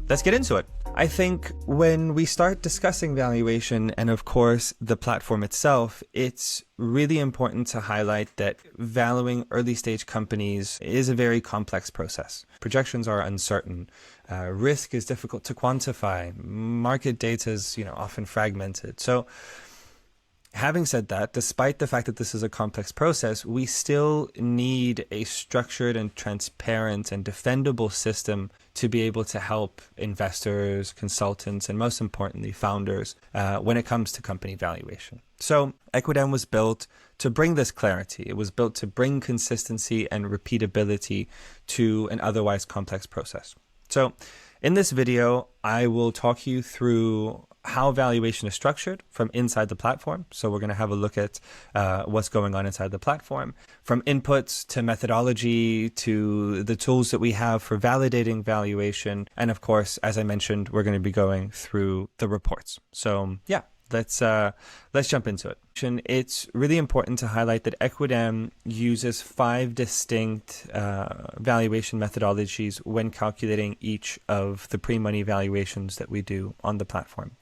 let's get into it. I think when we start discussing valuation and of course the platform itself, it's really important to highlight that valuing early stage companies is a very complex process. Projections are uncertain. Risk is difficult to quantify. Market data is, often fragmented. So having said that, despite the fact that this is a complex process, we still need a structured and transparent and defendable system to be able to help investors, consultants, and most importantly, founders when it comes to company valuation. So Equidam was built to bring this clarity. It was built to bring consistency and repeatability to an otherwise complex process. So in this video, I will talk you through how valuation is structured from inside the platform. So we're going to have a look at what's going on inside the platform, from inputs to methodology to the tools that we have for validating valuation. And of course, as I mentioned, we're going to be going through the reports. So yeah, let's jump into it. It's really important to highlight that Equidam uses 5 distinct valuation methodologies when calculating each of the pre-money valuations that we do on the platform.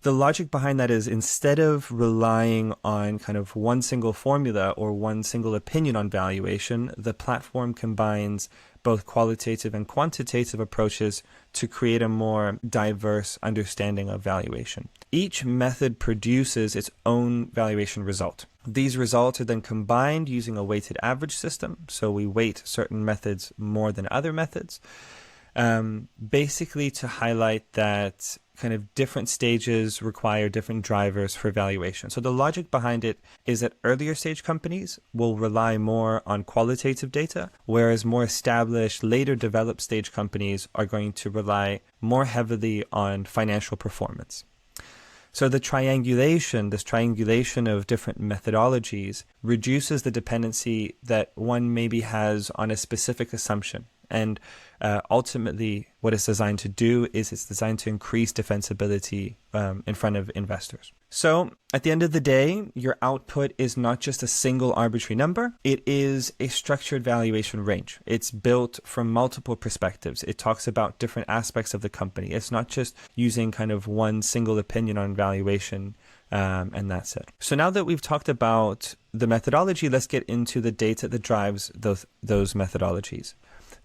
The logic behind that is, instead of relying on kind of one single formula or one single opinion on valuation, the platform combines both qualitative and quantitative approaches to create a more diverse understanding of valuation. Each method produces its own valuation result. These results are then combined using a weighted average system. So we weight certain methods more than other methods, basically to highlight that kind of different stages require different drivers for valuation. So the logic behind it is that earlier stage companies will rely more on qualitative data, whereas more established, later developed stage companies are going to rely more heavily on financial performance. So this triangulation of different methodologies reduces the dependency that one maybe has on a specific assumption. And ultimately, what it's designed to do is it's designed to increase defensibility in front of investors. So at the end of the day, your output is not just a single arbitrary number. It is a structured valuation range. It's built from multiple perspectives. It talks about different aspects of the company. It's not just using kind of one single opinion on valuation, and that's it. So now that we've talked about the methodology, let's get into the data that drives those methodologies.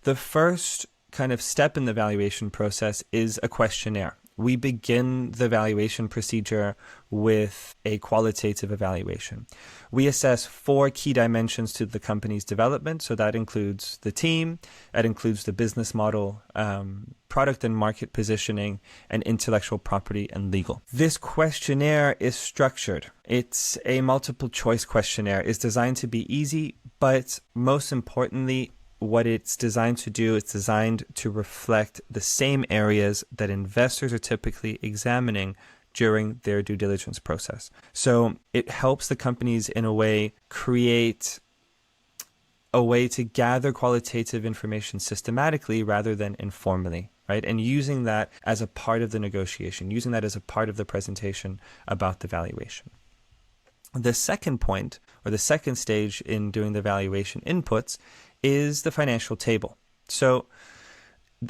The first kind of step in the valuation process is a questionnaire. We begin the valuation procedure with a qualitative evaluation. We assess 4 key dimensions to the company's development. So that includes the team, that includes the business model, product and market positioning, and intellectual property and legal. This questionnaire is structured. It's a multiple choice questionnaire. It's designed to be easy, but most importantly, what it's designed to do, it's designed to reflect the same areas that investors are typically examining during their due diligence process. So it helps the companies in a way create a way to gather qualitative information systematically rather than informally, right? And using that as a part of the negotiation, using that as a part of the presentation about the valuation. The second point, or the second stage in doing the valuation inputs, is the financial table. So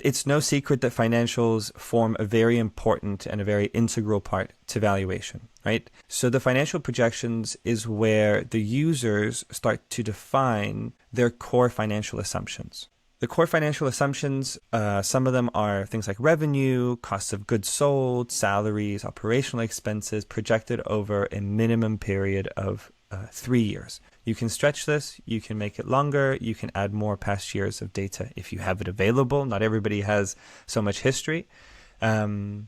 it's no secret that financials form a very important and a very integral part to valuation, right? So the financial projections is where the users start to define their core financial assumptions. The core financial assumptions, some of them are things like revenue, costs of goods sold, salaries, operational expenses projected over a minimum period of 3 years. You can stretch this, you can make it longer, you can add more past years of data if you have it available. Not everybody has so much history, but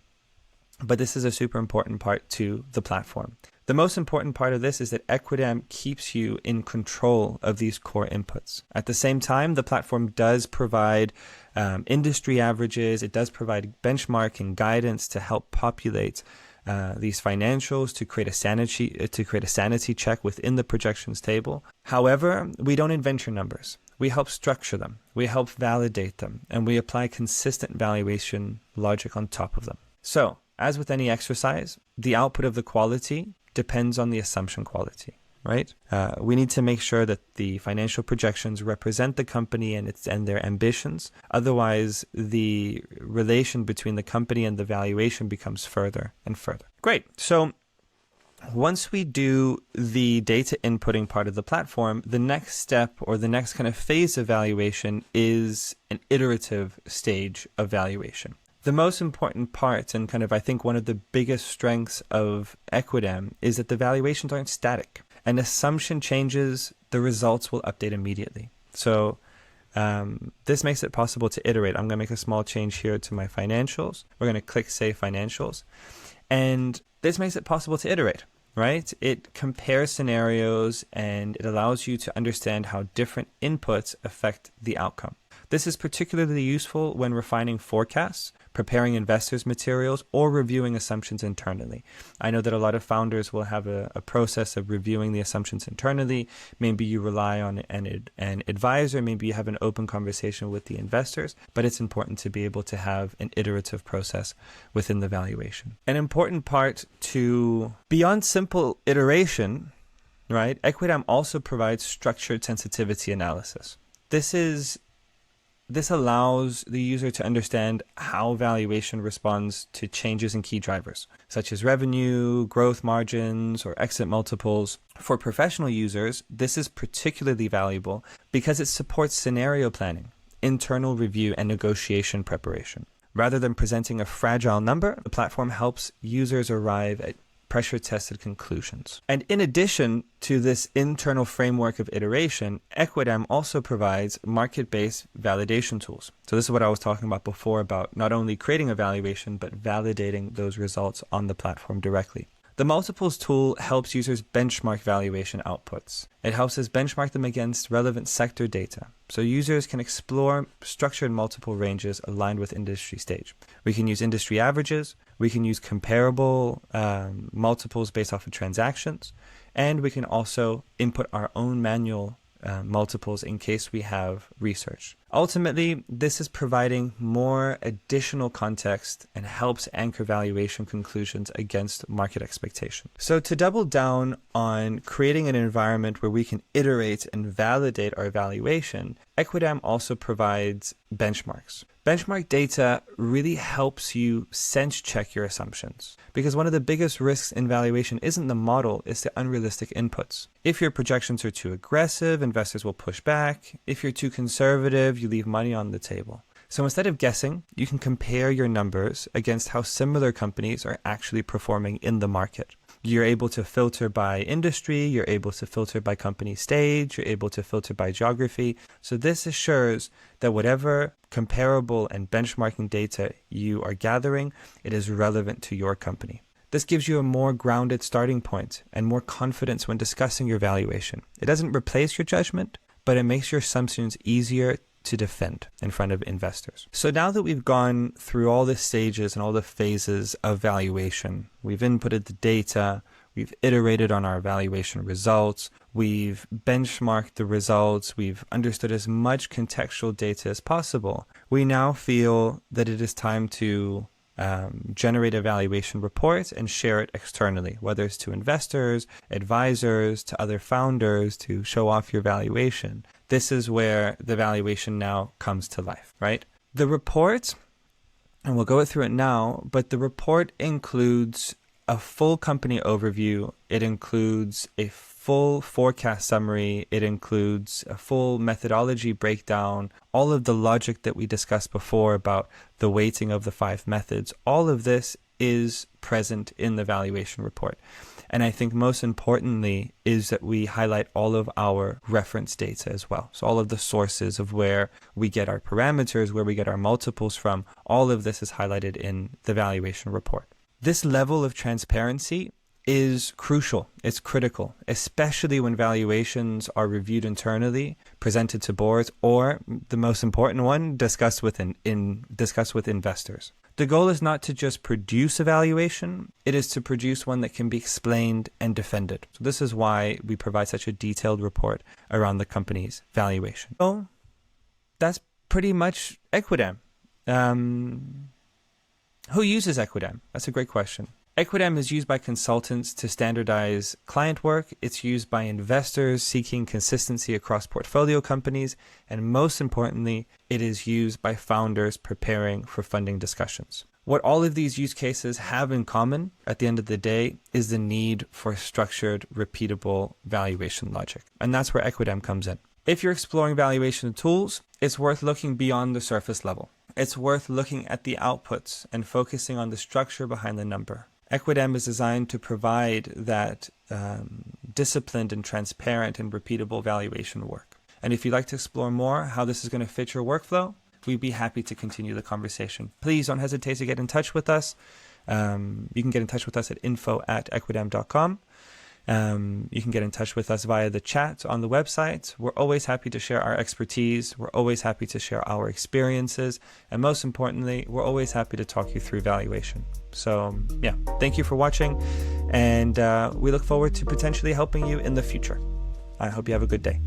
this is a super important part to the platform. The most important part of this is that Equidam keeps you in control of these core inputs. At the same time, the platform does provide industry averages, it does provide benchmarking guidance to help populate these financials to create a sanity check within the projections table. However, we don't invent your numbers. We help structure them, we help validate them, and we apply consistent valuation logic on top of them. So, as with any exercise, the output of the quality depends on the assumption quality. right? We need to make sure that the financial projections represent the company and their ambitions. Otherwise, the relation between the company and the valuation becomes further and further. Great. So once we do the data inputting part of the platform, the next step or the next kind of phase of valuation is an iterative stage of valuation. The most important part, and kind of I think one of the biggest strengths of Equidam, is that the valuations aren't static. An assumption changes, the results will update immediately. So this makes it possible to iterate. I'm going to make a small change here to my financials. We're going to click Save Financials. And this makes it possible to iterate, right? It compares scenarios and it allows you to understand how different inputs affect the outcome. This is particularly useful when refining forecasts, preparing investors' materials, or reviewing assumptions internally. I know that a lot of founders will have a process of reviewing the assumptions internally. Maybe you rely on an advisor, maybe you have an open conversation with the investors, but it's important to be able to have an iterative process within the valuation. An important part to, beyond simple iteration, right? Equidam also provides structured sensitivity analysis. This allows the user to understand how valuation responds to changes in key drivers, such as revenue, growth margins, or exit multiples. For professional users, this is particularly valuable because it supports scenario planning, internal review, and negotiation preparation. Rather than presenting a fragile number, the platform helps users arrive at pressure-tested conclusions. And in addition to this internal framework of iteration, Equidam also provides market-based validation tools. So this is what I was talking about before about not only creating a valuation, but validating those results on the platform directly. The multiples tool helps users benchmark valuation outputs. It helps us benchmark them against relevant sector data, so users can explore structured multiple ranges aligned with industry stage. We can use industry averages, we can use comparable multiples based off of transactions, and we can also input our own manual multiples in case we have research. Ultimately, this is providing more additional context and helps anchor valuation conclusions against market expectations. So to double down on creating an environment where we can iterate and validate our valuation, Equidam also provides benchmarks. Benchmark data really helps you sense check your assumptions, because one of the biggest risks in valuation isn't the model, it's the unrealistic inputs. If your projections are too aggressive, investors will push back. If you're too conservative, you leave money on the table. So instead of guessing, you can compare your numbers against how similar companies are actually performing in the market. You're able to filter by industry, you're able to filter by company stage, you're able to filter by geography. So this assures that whatever comparable and benchmarking data you are gathering, it is relevant to your company. This gives you a more grounded starting point and more confidence when discussing your valuation. It doesn't replace your judgment, but it makes your assumptions easier to defend in front of investors. So now that we've gone through all the stages and all the phases of valuation, we've inputted the data, we've iterated on our valuation results, we've benchmarked the results, we've understood as much contextual data as possible, we now feel that it is time to generate a valuation report and share it externally, whether it's to investors, advisors, to other founders, to show off your valuation. This is where the valuation now comes to life, right? The report, and we'll go through it now, but the report includes a full company overview. It includes a full forecast summary. It includes a full methodology breakdown, all of the logic that we discussed before about the weighting of the 5 methods. All of this is present in the valuation report. And I think most importantly is that we highlight all of our reference data as well. So all of the sources of where we get our parameters, where we get our multiples from, all of this is highlighted in the valuation report. This level of transparency is crucial. It's critical, especially when valuations are reviewed internally, presented to boards, or the most important one, discussed with investors. The goal is not to just produce a valuation, it is to produce one that can be explained and defended. So this is why we provide such a detailed report around the company's valuation. So that's pretty much Equidam. Who uses Equidam? That's a great question. Equidam is used by consultants to standardize client work. It's used by investors seeking consistency across portfolio companies. And most importantly, it is used by founders preparing for funding discussions. What all of these use cases have in common at the end of the day is the need for structured, repeatable valuation logic. And that's where Equidam comes in. If you're exploring valuation tools, it's worth looking beyond the surface level. It's worth looking at the outputs and focusing on the structure behind the number. Equidam is designed to provide that disciplined and transparent and repeatable valuation work. And if you'd like to explore more how this is going to fit your workflow, we'd be happy to continue the conversation. Please don't hesitate to get in touch with us. You can get in touch with us at info@equidam.com. You can get in touch with us via the chat on the website. We're always happy to share our expertise. We're always happy to share our experiences. And most importantly, we're always happy to talk you through valuation. So yeah, thank you for watching. And we look forward to potentially helping you in the future. I hope you have a good day.